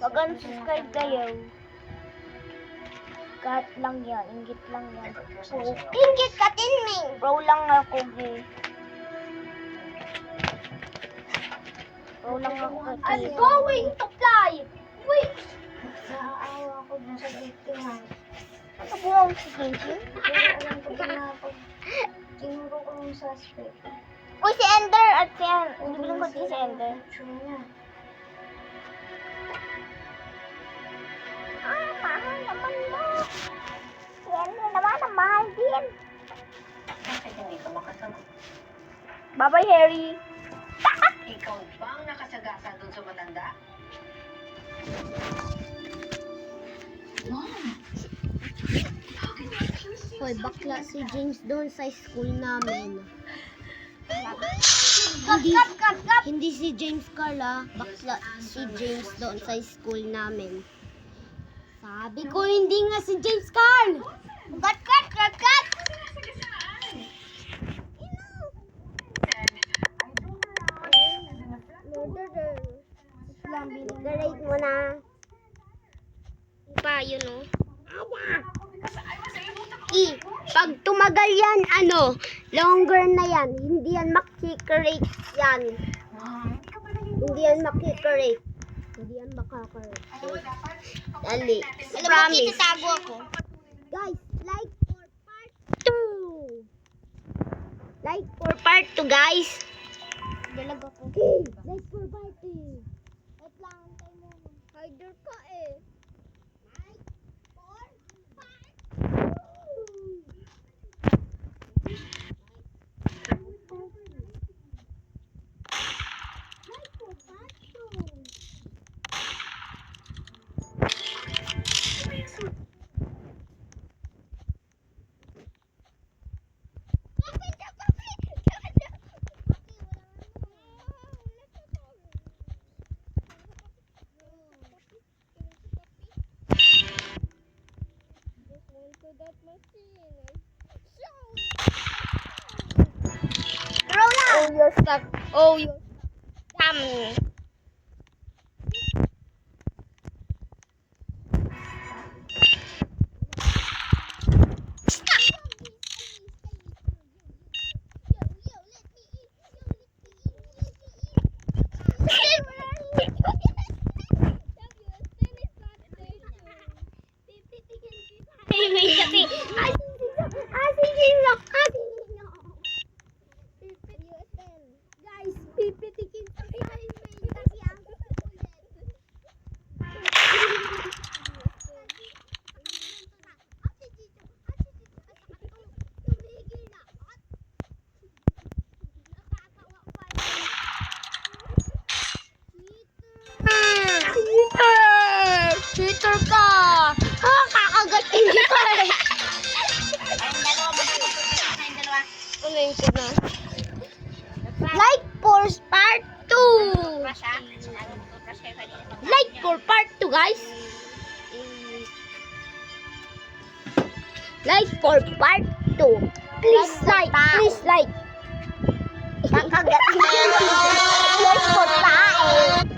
Pag unsubscribe kayo, cut lang yan, inggit lang yan. Inggit ka din, Ming! Bro lang ako, be. Bro lang ako, I'm going to fly! Wait! Naaawa ko dun sa biktima. Ano po ang sige? Alam ko din na pag tinuro ko yung suspect. Uy, si Ender at si Bibilang ko si Ender. Picture niya. Mahal naman mo. Si Ender naman, ang mahal din. Bakit hindi ka makasagot? Bye-bye, Harry. Ikaw ba ang nakasagasa doon sa matanda? Hoy, bakla si James doon sa school namin. Hindi si James Carla, bakla si James doon sa school namin. Sabi ko hindi nga si James Carl. Cut. Garate mo na. Pa, yun o. Pag tumagal yan, longer na yan. Hindi yan makikarate yan. Hindi yan makikarate. Hindi yan makakarate. Dali. Promise. Alam mo, ako. Guys, like for part 2. Like for part 2, guys. Dalag ako. Okay, like for part 2. Wait lang, antay mo. Hider ka eh. Like for part 2. Oh, you're stuck. Oh, you're stuck. Damn. Guys, pipitikin sa behind me kasi ang ulit. Cheater ka! Kakagatin kita eh! Ano yung na? Like for part 2! Like for part 2, guys! Like for part 2! Please like! Please like! Kakagatin kita! Like for part